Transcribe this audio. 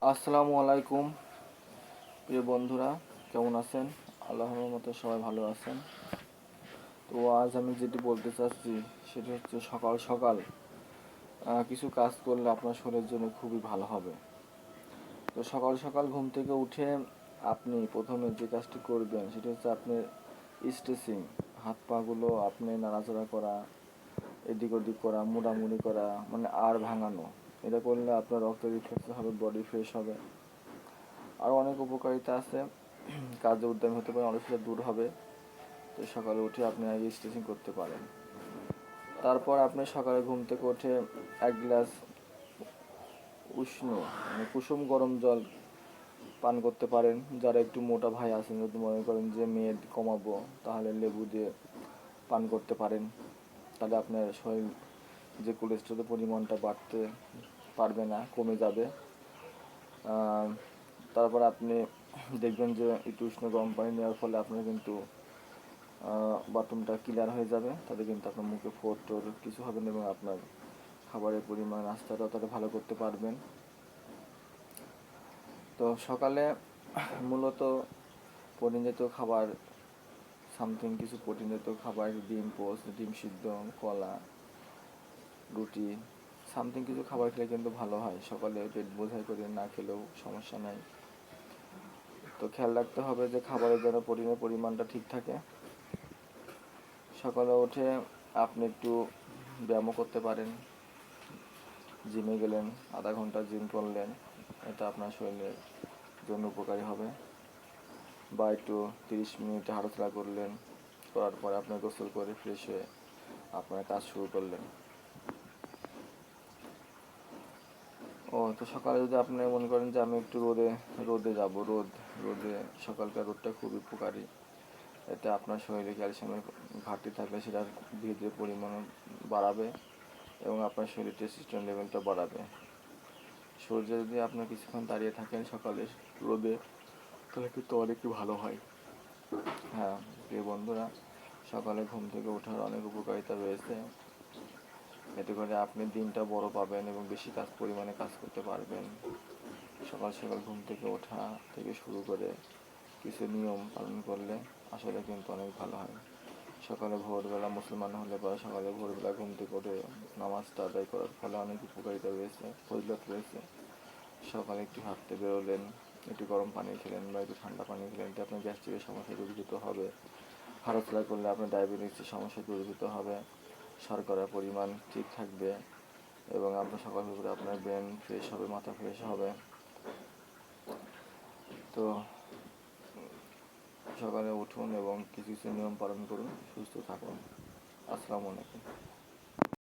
আসসালামু আলাইকুম প্রিয় বন্ধুরা, কেমন আছেন? আল্লাহর মতো সবাই ভালো আছেন। তো আজ আমি যেটি বলতে চাচ্ছি সেটি হচ্ছে সকাল সকাল কিছু কাজ করলে আপনার শরীরের জন্য খুবই ভালো হবে। তো সকাল সকাল ঘুম থেকে উঠে আপনি প্রথমে যে কাজটি করবেন সেটি হচ্ছে আপনার স্ট্রেচিং, হাত পাগুলো আপনি নাড়াচাড়া করা, এদিক ওদিক করা, মুড়ামুড়ি করা, মানে আর ভাঙানো। এটা করলে আপনার রক্ত রিফ্লেক্স হবে, বডি ফ্রেশ হবে। আরও অনেক উপকারিতা আছে। কাজে উদ্যমী হতে পারে, অলসতা দূর হবে। তো সকালে উঠে আপনি আগে স্ট্রেচিং করতে পারেন। তারপর আপনি সকালে ঘুম থেকে উঠে 1 গ্লাস উষ্ণ মানে কুসুম গরম জল পান করতে পারেন। যারা একটু মোটা ভাই আছেন, যদি মনে করেন যে মেদ কমাবো, তাহলে লেবু দিয়ে পান করতে পারেন। তাহলে আপনার শরীর যে কোলেস্ট্রলের পরিমাণটা বাড়তে পারবে না, কমে যাবে। তারপর আপনি দেখবেন যে একটু উষ্ণ গরম পানি নেওয়ার ফলে আপনার কিন্তু বাথরুমটা ক্লিয়ার হয়ে যাবে। তাতে কিন্তু আপনার মুখে ফোড় টোর কিছু হবে না এবং আপনার খাবারের পরিমাণ নাস্তাটাও তাহলে ভালো করতে পারবেন। তো সকালে মূলত প্রোটিন জাতীয় খাবার, সামথিং কিছু প্রোটিন জাতীয় খাবার, ডিম পোস্ট, ডিম সিদ্ধ, কলা, রুটি, সামথিং কিছু খাবার খেলে কিন্তু ভালো হয়। সকালে পেট বোঝাই করে না খেলেও সমস্যা নাই। তো খেয়াল রাখতে হবে যে খাবারের যেন প্রোটিনের পরিমাণটা ঠিক থাকে। সকালে উঠে আপনি একটু ব্যায়ামও করতে পারেন। জিমে গেলেন, আধা ঘন্টা জিম করলেন, এটা আপনার শরীরের জন্য উপকারী হবে। বা একটু 30 মিনিট হাঁটাচলা করলেন, করার পরে আপনার গোসল করে ফ্রেশ হয়ে আপনার কাজ শুরু করলেন। তো সকালে যদি আপনি মনে করেন যে আমি একটু রোদে যাব, রোদে সকালকার রোদটা খুব উপকারী। এটা আপনার শরীরে ক্যালসিয়ামের ঘাটতি থাকলে সেটার ভিতরে পরিমাণ বাড়াবে এবং আপনার শরীরে টেস্টোস্টেরন লেভেলটা বাড়াবে। সূর্যে যদি আপনার কিছুক্ষণ দাঁড়িয়ে থাকেন সকালে রোদে, তাহলে কিন্তু অনেকই ভালো হয়। হ্যাঁ প্রিয় বন্ধুরা, সকালে ঘুম থেকে ওঠার অনেক উপকারিতা রয়েছে। এতে করে আপনি দিনটা বড় পাবেন এবং বেশি পরিমাণে কাজ করতে পারবেন। সকাল সকাল ঘুম থেকে ওঠা থেকে শুরু করে কিছু নিয়ম পালন করলে আসলে কিন্তু অনেক ভালো হয়। সকালে ভোরবেলা মুসলমান হলে পরে সকালে ভোরবেলা ঘুম থেকে উঠে নামাজটা আদায় করার ফলে অনেক উপকারিতা রয়েছে, ফজিলত রয়েছে। সকালে একটু হাঁটতে বেরোলেন, একটু গরম পানি খেলেন বা একটু ঠান্ডা পানি খেলেন, এতে আপনার গ্যাস্ট্রিকের সমস্যা দূরীভূত হবে। হাঁটাচলা করলে আপনার ডায়াবেটিসের সমস্যা দূরীভূত হবে, শর্করার পরিমাণ ঠিক থাকবে এবং আপনার সকাল করে আপনার ব্রেন ফ্রেশ হবে, মাথা ফ্রেশ হবে। তো সকালে উঠুন এবং কিছু কিছু নিয়ম পালন করুন, সুস্থ থাকুন। আসসালামু আলাইকুম।